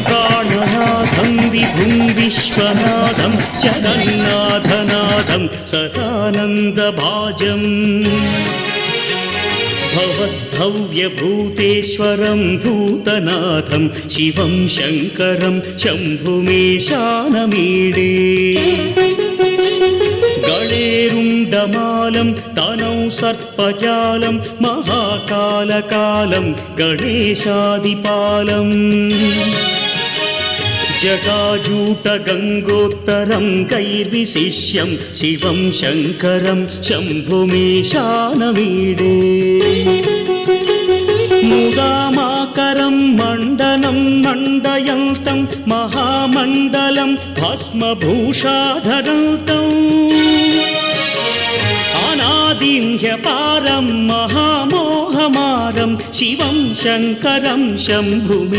प्राणनाथं विभुं विश्वनाथं जगन्नाथनाथं सदानन्दभाजम् भवद्भव्यभूतेश्वरं भूतनाथं शिवं शङ्करं शम्भुमेशानमीडे गणेरुण्डमालं तनौ सर्पजालं महाकालकालं गणेशादिपालम् जटाजूटगङ्गोत्तरं कैर्विशिष्यं शिवं शङ्करं शम्भुमेशानमीडे मुदामाकरं मण्डनं मण्डयन्तं महामण्डलं भस्मभूषाधरन्तम् अनादिं ह्यपारं महामोहमारं शिवं शङ्करं शम्भुमीशानमीडे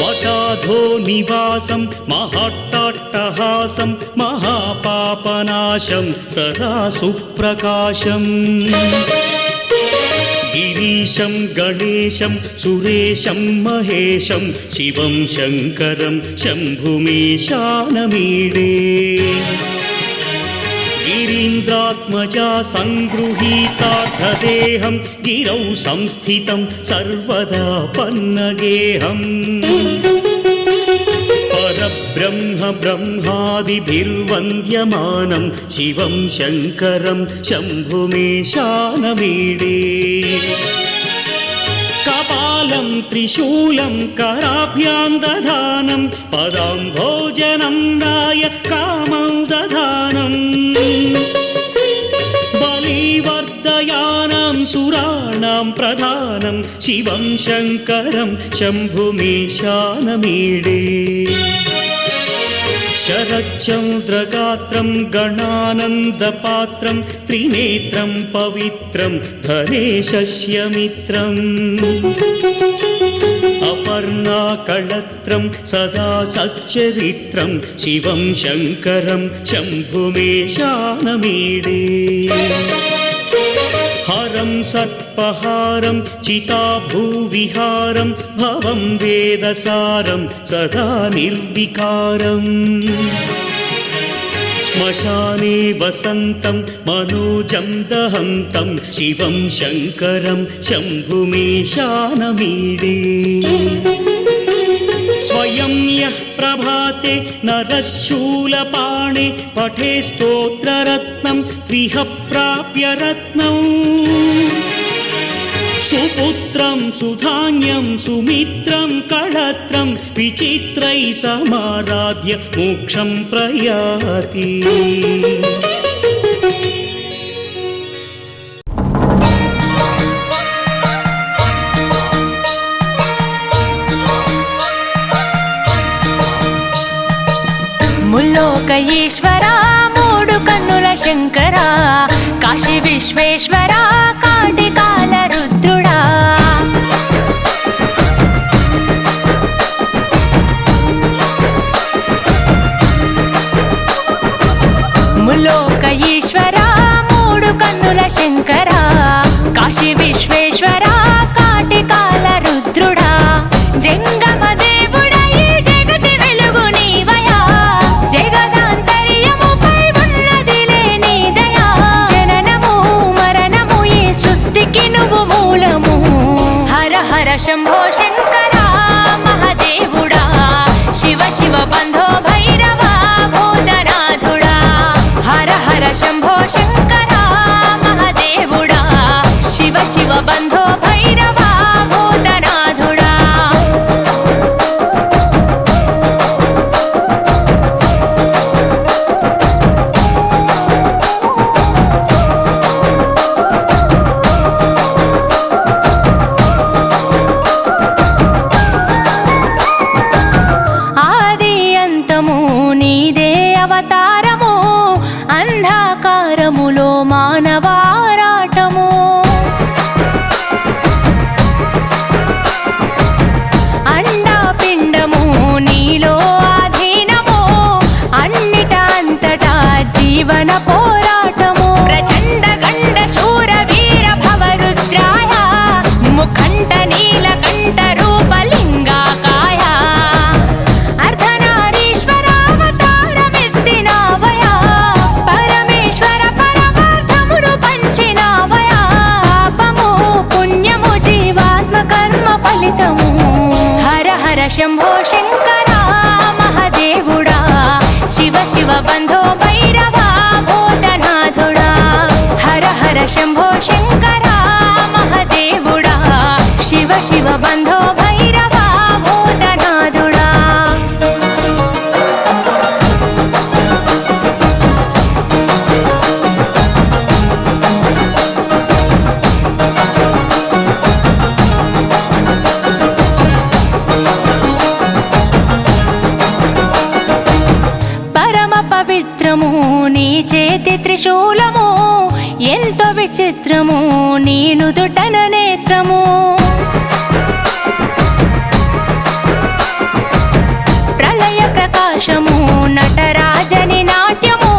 वटाधो निवासं महाट्टाट्टहासं महापापनाशं सदा सुप्रकाशम् गिरीशं गणेशं सुरेशं महेशं शिवं शङ्करं शम्भुमेशानमीडे गिरीन्द्रात्मजा सङ्गृहीतार्थदेहं गिरौ संस्थितं सर्वदा पन्नगेहम् परब्रह्म ब्रह्मादिभिर्वन्द्यमानं शिवं शङ्करं शम्भुमेशानमीडे कपालं त्रिशूलं कराभ्यां दधानं पदाम्भोजनं राय कामं दधानं बलिवर्धयानां सुराणां प्रधानं शिवं शङ्करं शम्भुमेशानमीडे शरच्चन्द्रगात्रं गणानन्दपात्रं त्रिनेत्रं पवित्रं धनेशस्य मित्रम् अपर्णाकळत्रं सदा सच्चरित्रं शिवं शङ्करं शम्भुमेशानमीडे हरं सर्पहारं चिताभूविहारं भवं वेदसारं सदा निर्विकारम् श्मशाने वसन्तं मनोजं दहन्तं शिवं शङ्करं शम्भुमेशानमीडे स्वयं यः प्रभाते नरः शूलपाणे पठे स्तोत्ररत्नं त्विह प्राप्य रत्नम् सुपुत्रं सुधान्यं सुमित्रं कळत्रं विचित्रैः समाराध्य मोक्षं प्रयाति ముల్లోక ఈశ్వరా మూడు కన్నుల శంకరా కాశీ విశ్వేశ్వరా కాటికాల రుద్రుడా ముల్లోక ఈశ్వరా మూడు కన్నుల శంకరా కాశీ విశ్వేశ్వరా కాటికాల రుద్రుడా జంగమ शंभो शंकरा महादेवुड़ा शिव शिव बंधो भैरवा भूतनाथुड़ा हर हर शंभो शंकरा महादेवुड़ा शिव शिव बंधो भैरवा भूतनाथुड़ा శంభో శంకరా మహదేవుడా శివ శివ బంధో భైరవా భూతనాథుడా హర హర శంభో శంకరా మహదేవుడా శివ శివ బంధో భైరవా భూతనాథుడా పవిత్రము నీ చేతి త్రిశూలము ఎంతో విచిత్రము నీ నుదుటన నేత్రము ప్రళయ ప్రకాశము నటరాజని నాట్యము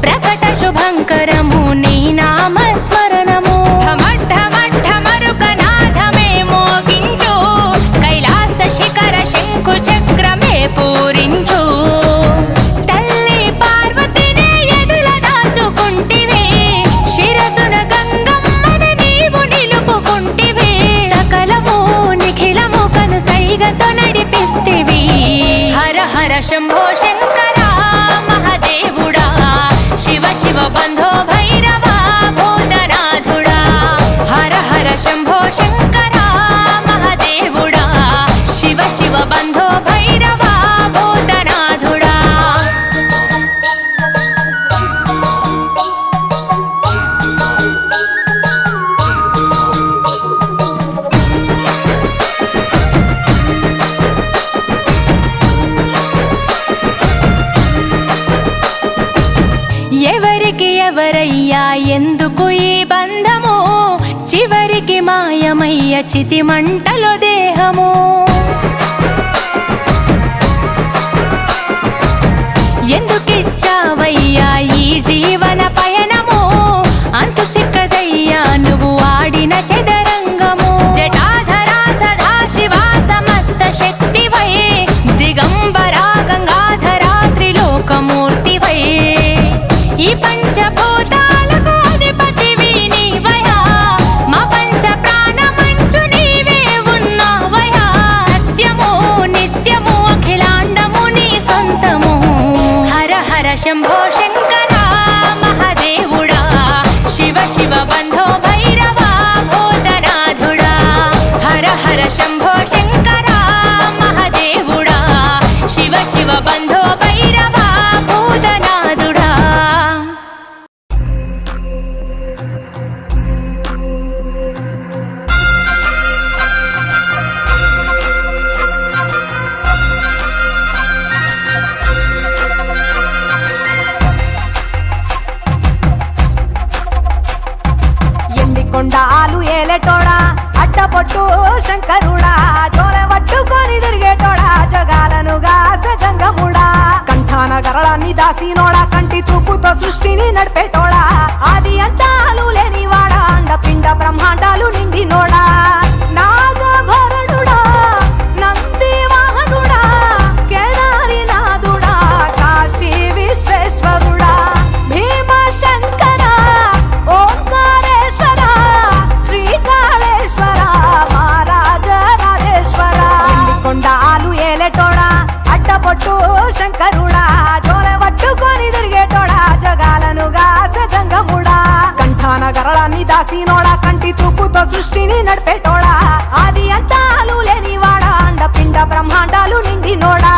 ప్రకట శుభంకరము నీ నామస్మరణము ఢమరుకనాథమే మోగించు కైలాస శిఖర శంఖు చక్రమే పూరించు నడిపిస్తివి హర హర శంభో శంకరా మహదేవుడా శివ శివ బంధో భైరవా భూతనాథుడా హర హర శంభో శంకరా మహదేవుడా శివ శివ బంధో భైరవా భూతనాథుడా ఎవరికి ఎవరయ్యా ఎందుకు ఈ బంధము చివరికి మాయమయ్య చితి మంటలో దేహము ఎందుకిచ్చావయ్యా ఈ జీవన పయనము అంతు చిక్కదయ్యా నువ్వు ఆడిన చదరంగము జటాధరా సదా శివా సమస్త శక్తివై దిగంబరా గంగాధరా త్రిలోకమూర్తివై ఈ పంచభూతాలకు అధిపతివి నీవయా మా పంచ ప్రాణమంచు నీవే ఉన్నావయా సత్యము నిత్యము అఖిలాండము నీ సొంతము హర హర శంభో శంకరా మహదేవుడా శివ శివ బంధో భైరవా భూతనాథుడా హర హర శంభో శంకరా మహదేవుడా శివ శివ బంధో భైరవా భూతనాథుడా కొండాలు ఏలేటోడా అడ్డపొట్టు శంకరుడా జోల పట్టుకొని తిరిగేటోడా జగాలను గాస జంగముడా కంఠాన గరళాన్ని దాసినోడా కంటి చూపుతో సృష్టిని నడిపేటోడా ఆది అంతాలు లేనివాడా అండ పిండ బ్రహ్మాండాలు నిండినోడా నాగభరణుడా నంది వాహనుడా కేదారి నాథుడా కాశీ విశ్వేశ్వరుడా భీమ శంకర ఓంకారేశ్వర శ్రీకాళేశ్వర మహారాజ రాజేశ్వర కొండాలు ఏలేటోడా అడ్డపొట్టు శంకరుడా జోల పట్టుకొని తిరిగేటోడా జగాలను గాస జంగముడా కంఠాన గరళాన్ని దాసినోడా కంటి చూపుతో సృష్టిని నడిపేటోడా ఆది అంతాలు లేనివాడా అండ పిండ బ్రహ్మాండాలు నిండినోడా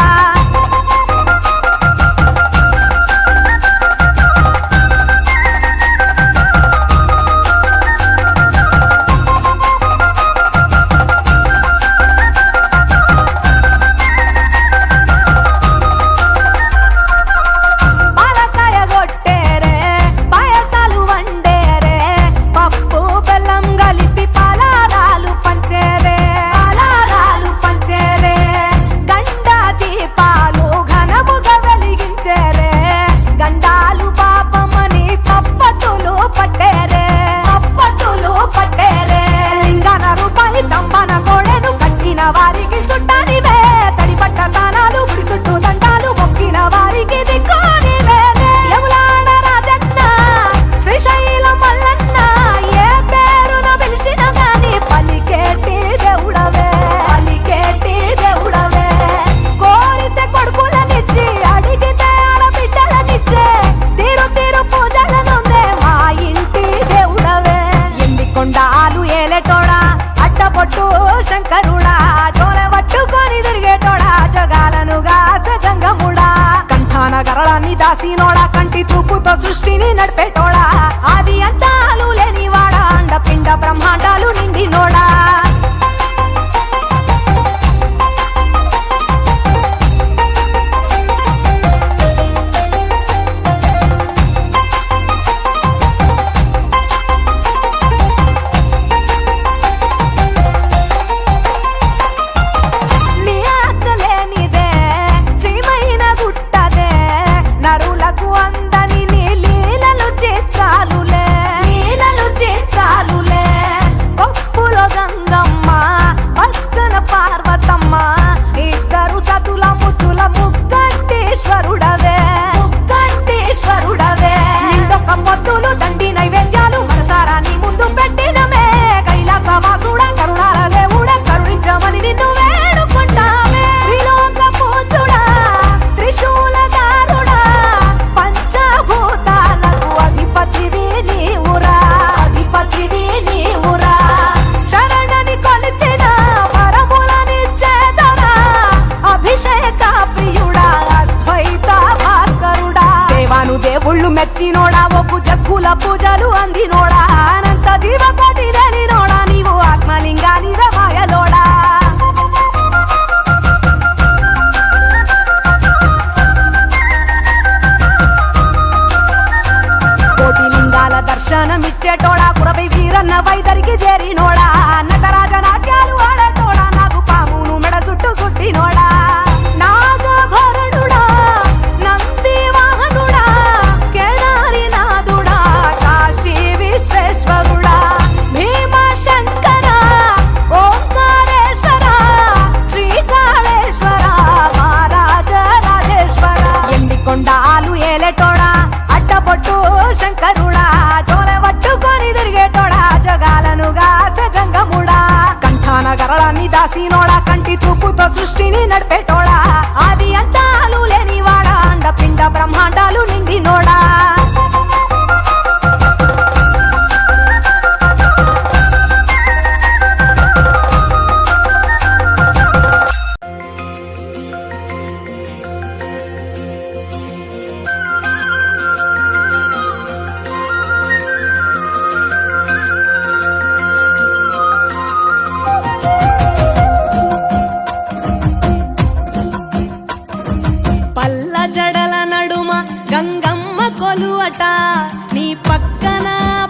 పలారాలు దాసినోడ కంటి చూపుతో సృష్టిని నడిపేటోడ ఆది అంతాలు లేనివాడ అండపిండ బ్రహ్మాండాలు నిండినోడా మెచ్చినోడా ఒప్పు జగ్గుల పూజలు అందినోడా అనంత జీవకోటి లేనినోడా నీవు ఆత్మలింగాని రమాయలోడా కోటి లింగాల దర్శనమిచ్చేటోడా కురవై వీరన్న వైదరికి చేరినోడా నటరాజ నాట్యాలు ఆడటోడా నాకు పామును మెడ చుట్టూ చుట్టినోడా అడ్డపొట్టు శంకరుడా జోలె పట్టుకొని తిరిగేటోడా జగాలను గాసె జంగముడా కంఠాన గరళాన్ని దాసినోడా కంటి చూపుతో సృష్టిని నడిపేటోడా ఆది అంతాలు లేనివాడా అండపిండ బ్రహ్మాండాలు నిండినోడా జడల నడుమ గంగమ్మ కొలువట నీ పక్కన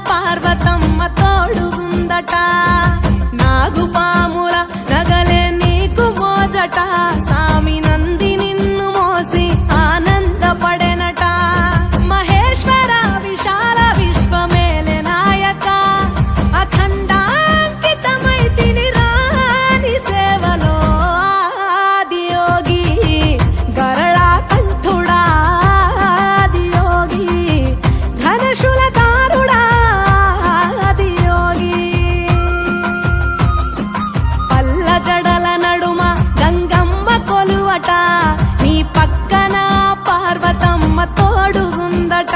పార్వతమ్మ తోడుగుందట నాగుపాముల నగలే నీకు మోజట సామి నంది నిన్ను మోసి ఆనందపడెనట మహేశ్వర విశాల విశ్వమేలే నాయక అఖండాంకితమై తిని రాని సేవలో ఆదియోగి గరళ జడల నడుమ గంగమ్మ కొలువట నీ పక్కన పార్వతమ్మ తోడుగుందట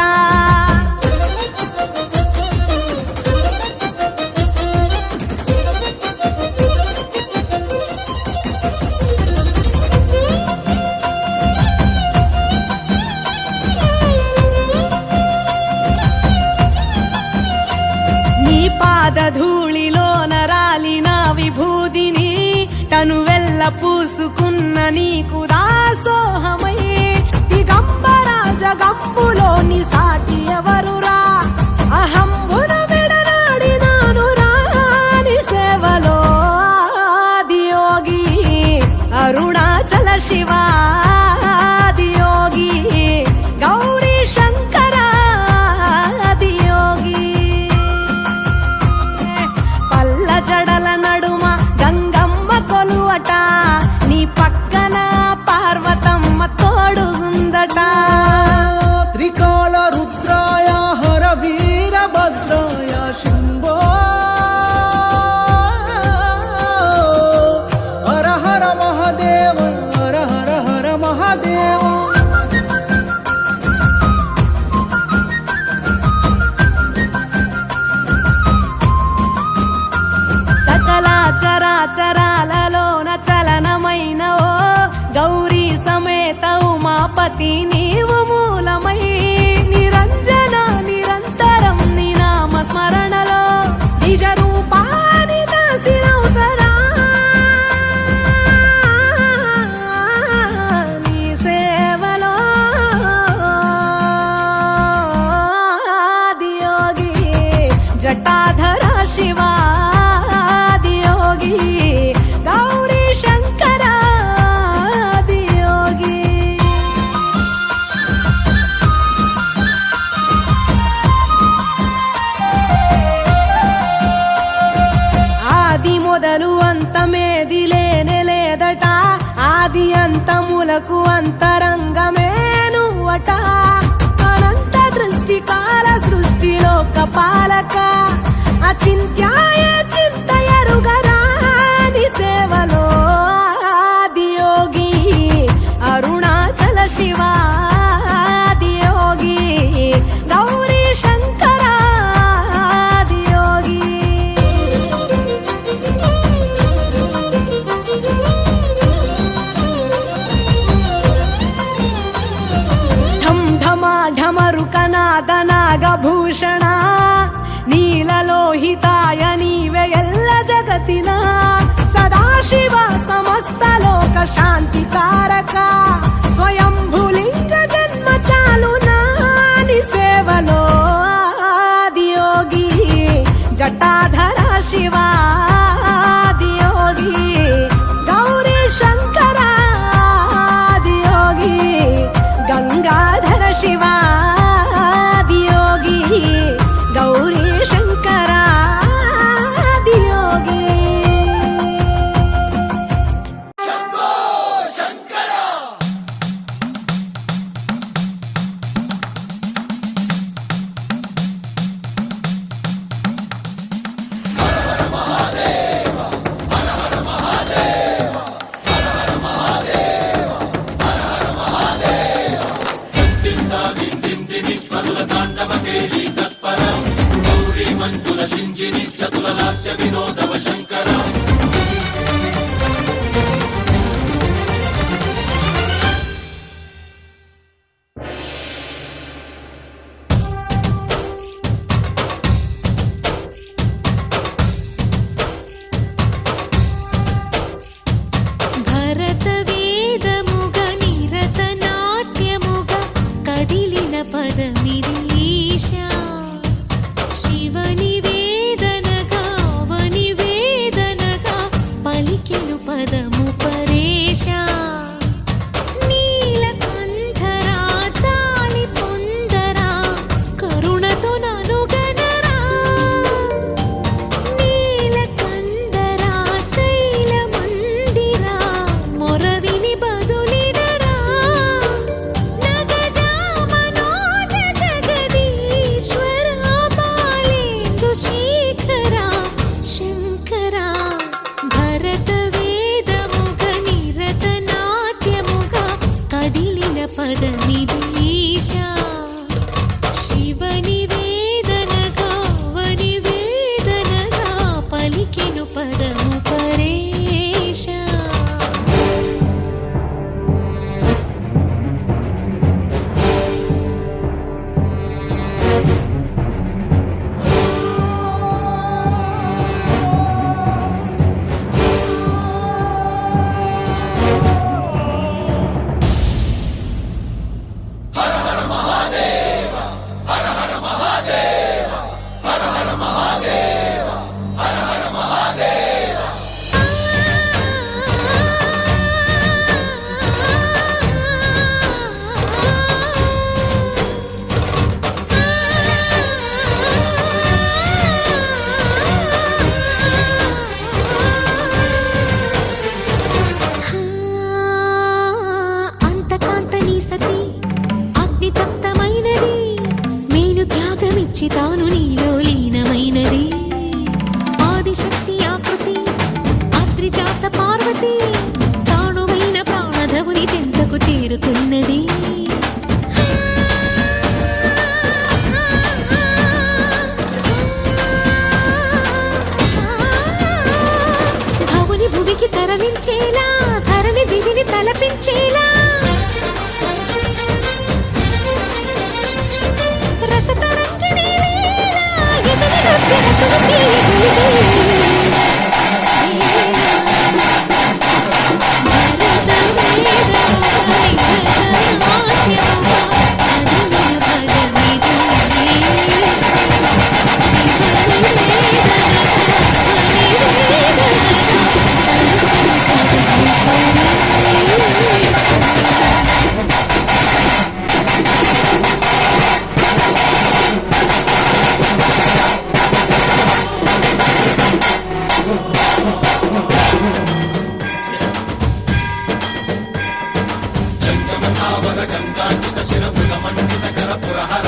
నీ పాదధూళిలో నరాలిన విభూదిని తను వెల్ల పూసుకున్న నీకు దాసోహమై దిగంబర జగంబులోని సాటి ఎవరురా అహంబున విడనాడినాను రాని సేవలో ఆదియోగి అరుణాచల శివ ఆదియోగి గౌరీ శంకర ఆదియోగి పల్ల జడల నడుమ గంగమ్మ కొలువట నీ పక్కన పార్వతమ్మ తోడుగుందట త్రికాల రుద్రాయ హర వీరభద్రాయ శంభో హర హర మహాదేవ హర హర హర మహాదేవ సకల చరాచరాలలోన చలనమైన ఓ గౌరీ సమేత ఉమాపతి నీవు మూలమై నిలయమై నిరంజన నిరంతరం నీ నామ స్మరణలో నిజ రూపాన్ని దాసినవుతరా నీ సేవలో ఆదియోగి జటాధర శివా ఆదియోగి గౌరీ శంకర ఆదియోగి ఆది మొదలు అంతమేది లేనే లేదట ఆది అంతములకు అంతరంగమే నువ్వట అనంత దృష్టి కాల సృష్టిలోక పాలక అచింత్యాయ చింతయరుగరా నీ సేవలో ఆదియోగి అరుణాచల శివ ఆదియోగి గౌరీ శంకర ఆదియోగి ఢం ఢమా ఢమరుకనాద నాగభూషణ నీలలోహితాయ నీవే ఎల్ల జగతిన సదాశివ సమస్త లోక శాంతికారక స్వయంభులింగ జన్మ చాలునా నీ సేవలో ఆదియోగి జటాధర శివ ఆదియోగి గౌరీ శంకర ఆదియోగి గంగాధర శివ ఆదియోగి గౌరీ శంకర ఆదియోగి భరత వేదముగ నిరత నాట్యముగ కదిలిన పదమిది ఈశా శివని వేదనగా అవని వేదనగా పలికెను పదము పరేశా నీలకంఠరా చాలి పొందరా కరుణతో ననుగనరా నీలకందరా శైలమందిరా మొరవిని బదులిడరా నగజా మనోజ జగదీశ్వరా బాలేందు శేఖరా శంకరా భరత వేదముగ నిరత నాట్యముగ కదిలిన పదమిది ఈశా శివని వేదనగా అవని వేదనగా పలికెను పదము పరేశా పిచ్చి తాను నీలో లీనమైనది ఆదిశక్తి ఆకృతి అద్రిజాత పార్వతి తానువైన ప్రాణధవుని చెంతకు చేరుకున్నది భవుని భువికి తరలించేలా ధరణి దివిని తలపించేలా మంగళార్చిత శిర మృగమండిత కర పురహర